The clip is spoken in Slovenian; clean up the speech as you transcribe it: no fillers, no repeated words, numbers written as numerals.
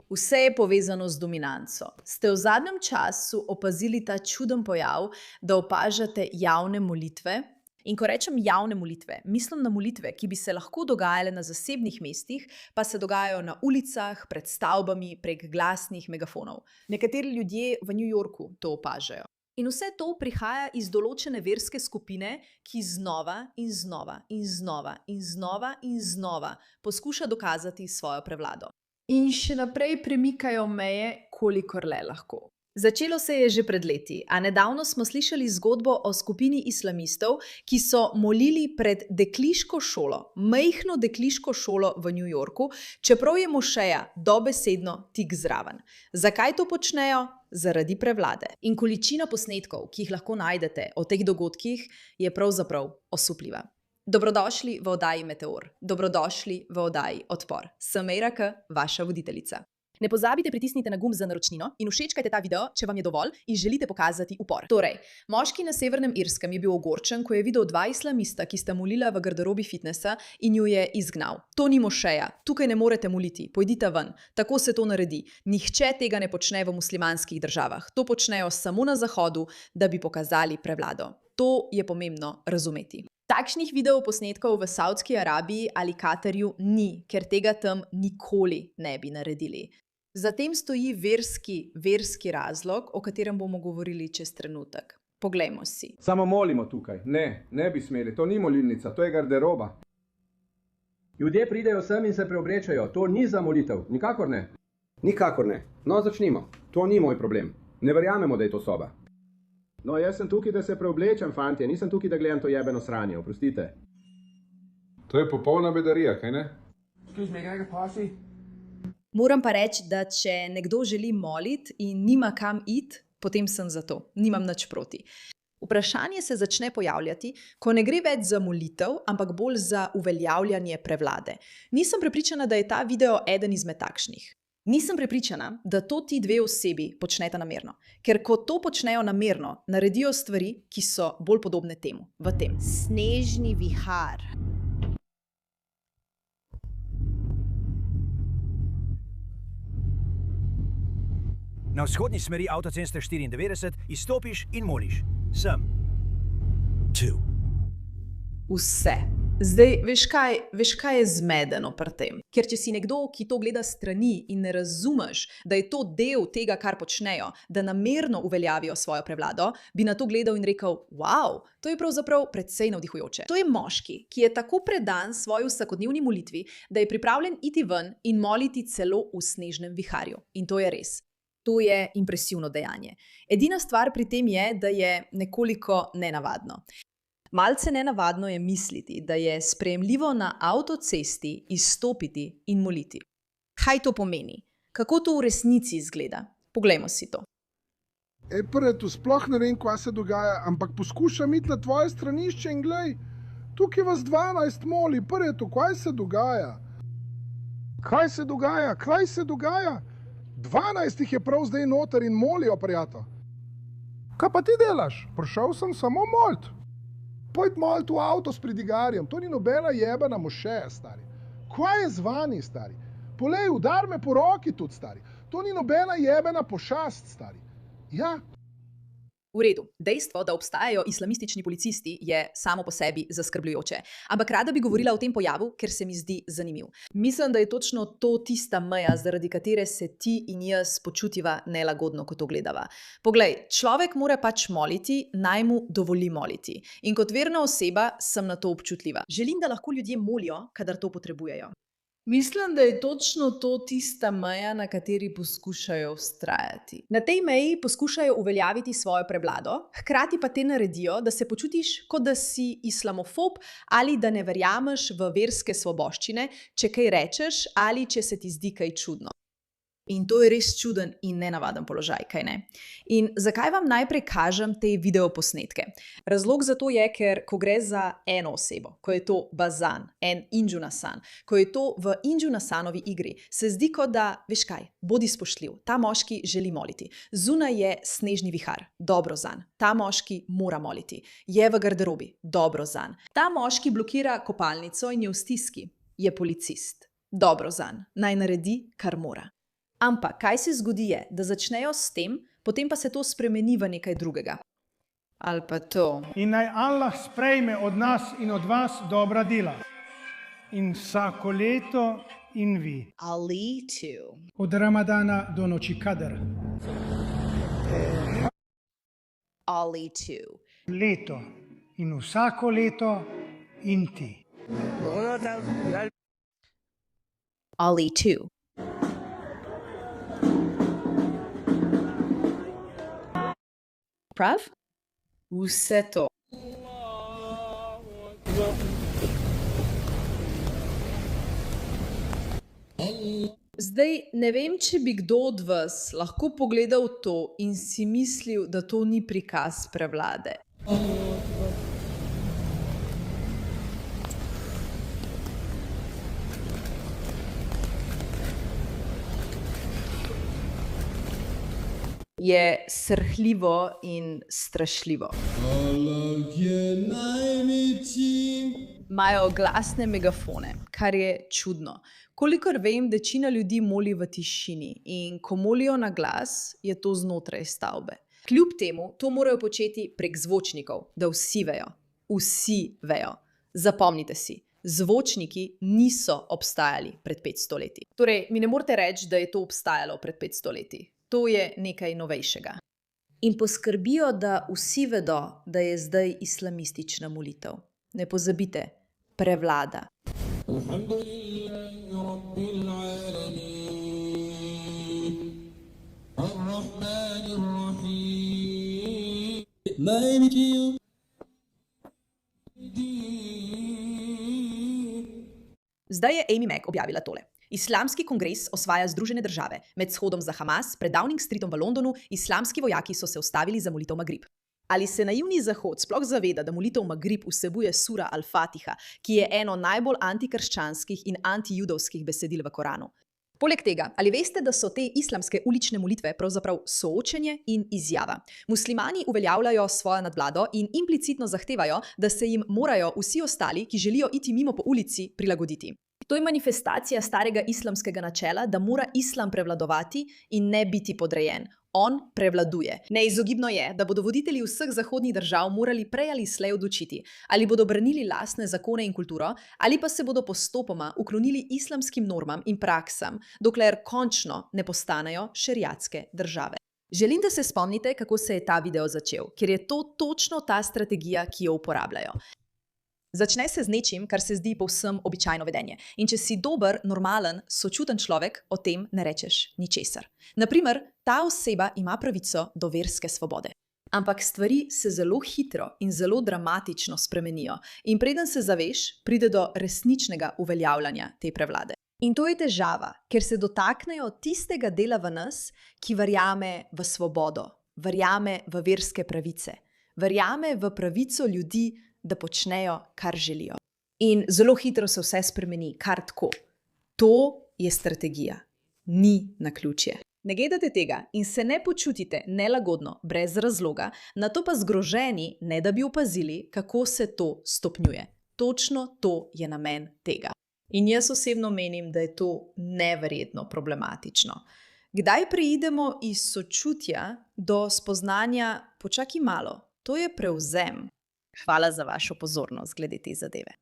Vse je povezano z dominanco. Ste v zadnjem času opazili ta čuden pojav, da opažate javne molitve? In ko rečem javne molitve, mislim na molitve, ki bi se lahko dogajale na zasebnih mestih, pa se dogajajo na ulicah, pred stavbami, prek glasnih megafonov. Nekateri ljudje v New Yorku to opažajo. In vse to prihaja iz določene verske skupine, ki znova in znova in znova in znova in znova poskuša dokazati svojo prevlado. In še naprej premikajo meje, kolikor le lahko. Začelo se je že pred leti, a nedavno smo slišali zgodbo o skupini islamistov, ki so molili pred dekliško šolo, majhno dekliško šolo v New Yorku, čeprav je mošeja dobesedno tik zraven. Zakaj to počnejo? Zaradi prevlade. In količina posnetkov, ki jih lahko najdete o teh dogodkih, je pravzaprav osupljiva. Dobrodošli v oddaji Meteor. Dobrodošli v oddaji Odpor. Sem Meira K, vaša voditeljica. Ne pozabite pritisnite na gumb za naročnino in všečkajte ta video, če vam je dovolj in želite pokazati upor. Torej, moški na Severnem Irskem je bil ogorčen, ko je videl dva islamista, ki sta molila v garderobi fitnesa in ju je izgnal. To ni mošeja, tukaj ne morete moliti, pojdite ven. Tako se to naredi. Nihče tega ne počne v muslimanskih državah. To počnejo samo na Zahodu, da bi pokazali prevlado. To je pomembno razumeti. Takšnih videoposnetkov v Saudski Arabiji ali Katarju ni, ker tega tam nikoli ne bi naredili. Za tem stoji verski razlog, o katerem bomo govorili čez trenutek. Poglejmo si. Samo molimo tukaj. Ne bi smeli. To ni molilnica, to je garderoba. Ljudje pridejo sem in se preobrečajo. To ni za molitev. Nikakor ne. Nikakor ne. No, začnimo. To ni moj problem. Ne verjamemo, da je to soba. No, jaz sem tukaj, da se preoblečem, fantje. Nisem tukaj, da gledam to jebeno sranje. Oprostite. To je popolna bedarija, kaj ne? Excuse me, can I get posse? Moram pa reči, da če nekdo želi moliti in nima kam iti, potem sem za to. Nimam nič proti. Vprašanje se začne pojavljati, ko ne gre več za molitev, ampak bolj za uveljavljanje prevlade. Nisem prepričana, da je ta video eden izmed takšnih. Nisem prepričana, da to ti dve osebi počneta namerno. Ker ko to počnejo namerno, naredijo stvari, ki so bolj podobne temu. V tem. Snežni vihar. Na vzhodni smeri avtoceste 94 izstopiš in moliš. Sem. Tu. Vse. Zdaj, veš kaj je zmedeno pri tem? Ker če si nekdo, ki to gleda strani in ne razumeš, da je to del tega, kar počnejo, da namerno uveljavijo svojo prevlado, bi na to gledal in rekel, wow, to je pravzaprav precej navdihujoče. To je moški, ki je tako predan svoji vsakodnevni molitvi, da je pripravljen iti ven in moliti celo v snežnem viharju. In to je res. To je impresivno dejanje. Edina stvar pri tem je, da je nekoliko nenavadno. Malce nenavadno je misliti, da je sprejemljivo na avtocesti izstopiti in moliti. Kaj to pomeni? Kako to v resnici izgleda? Poglejmo si to. Prvo, sploh ne vem, kaj se dogaja, ampak poskušam iti na tvoje stranišče in glej, tukaj vas 12 moli, prvo, kaj se dogaja? Kaj se dogaja? Kaj se dogaja? 12 jih je prav zdaj noter in molijo, prijatelj. Kaj pa ti delaš? Prišel sem samo molt. Pojd molt v avto s pridigarjem, to ni nobena jebena mošeja, stari. Kaj je z vami, stari? Polej, udar me po roki tudi, stari. To ni nobena jebena pošast, stari. Ja. V redu, dejstvo, da obstajajo islamistični policisti, je samo po sebi zaskrbljujoče. Ampak rada bi govorila o tem pojavu, ker se mi zdi zanimiv. Mislim, da je točno to tista meja, zaradi katere se ti in jaz počutiva nelagodno, ko to gledava. Poglej, človek mora pač moliti, naj mu dovoli moliti. In kot verna oseba sem na to občutljiva. Želim, da lahko ljudje molijo, kadar to potrebujejo. Mislim, da je točno to tista meja, na kateri poskušajo vztrajati. Na tej meji poskušajo uveljaviti svojo prevlado, hkrati pa te naredijo, da se počutiš, kot da si islamofob ali da ne verjameš v verske svoboščine, če kaj rečeš ali če se ti zdi kaj čudno. In to je res čuden in nenavaden položaj, kaj ne? In zakaj vam najprej kažem te videoposnetke? Razlog za to je, ker ko gre za eno osebo, ko je to Bazan, en Inđun Hasan, ko je to v Inđun Hasanovi igri, se zdi, kot da, veš kaj, bodi spoštljiv, ta moški želi moliti. Zunaj je snežni vihar, dobro zanj. Ta moški mora moliti. Je v garderobi, dobro zanj. Ta moški blokira kopalnico in je v stiski. Je policist. Dobro zanj. Naj naredi, kar mora. Ampak kaj se zgodi je, da začnejo s tem, potem pa se to spremeni v nekaj drugega. Ali pa to. In naj Allah sprejme od nas in od vas dobra dela. In vsako leto in vi. Ali to. Od Ramadana do noči Kadr. Ali to. Leto in vsako leto in ti. Ali to. Prav? Vse to. Zdaj, ne vem, če bi kdo od vas lahko pogledal to in si mislil, da to ni prikaz prevlade. Je srhljivo in strašljivo. Imajo glasne megafone, kar je čudno. Kolikor vem, večina ljudi moli v tišini in ko molijo na glas, je to znotraj stavbe. Kljub temu, to morajo početi prek zvočnikov, da vsi vejo. Vsi vejo. Zapomnite si, zvočniki niso obstajali pred 500 leti. Torej, mi ne morete reči, da je to obstajalo pred 500 leti. To je nekaj novejšega. In poskrbijo, da vsi vedo, da je zdaj islamistična molitev. Ne pozabite, prevlada. Zdaj je Amy Mack objavila tole. Islamski kongres osvaja Združene države. Med shodom za Hamas pred Downing Streetom v Londonu islamski vojaki so se ustavili za molitev Magrib. Ali se naivni Zahod sploh zaveda, da molitev Magrib vsebuje sura Al-Fatiha, ki je eno najbolj antikrščanskih in antijudovskih besedil v Koranu? Poleg tega, ali veste, da so te islamske ulične molitve pravzaprav soočenje in izjava? Muslimani uveljavljajo svojo nadvlado in implicitno zahtevajo, da se jim morajo vsi ostali, ki želijo iti mimo po ulici, prilagoditi. To je manifestacija starega islamskega načela, da mora islam prevladovati in ne biti podrejen. On prevladuje. Neizogibno je, da bodo voditelji vseh zahodnih držav morali prej ali slej odločiti, ali bodo branili lastne zakone in kulturo, ali pa se bodo postopoma uklonili islamskim normam in praksam, dokler končno ne postanejo šeriatske države. Želim, da se spomnite, kako se je ta video začel, ker je to točno ta strategija, ki jo uporabljajo. Začne se z nečim, kar se zdi povsem običajno vedenje. In če si dober, normalen, sočuten človek, o tem ne rečeš ničesar. Naprimer, ta oseba ima pravico do verske svobode. Ampak stvari se zelo hitro in zelo dramatično spremenijo. In preden se zaveš, pride do resničnega uveljavljanja te prevlade. In to je težava, ker se dotaknejo tistega dela v nas, ki verjame v svobodo, verjame v verske pravice, verjame v pravico ljudi, da počnejo, kar želijo. In zelo hitro se vse spremeni, kar tako. To je strategija, ni naključje. Ne gledate tega in se ne počutite nelagodno, brez razloga, nato pa zgroženi, ne da bi opazili, kako se to stopnjuje. Točno to je namen tega. In jaz osebno menim, da je to neverjetno problematično. Kdaj preidemo iz sočutja do spoznanja, počakaj malo, to je prevzem. Hvala za vašo pozornost glede te zadeve.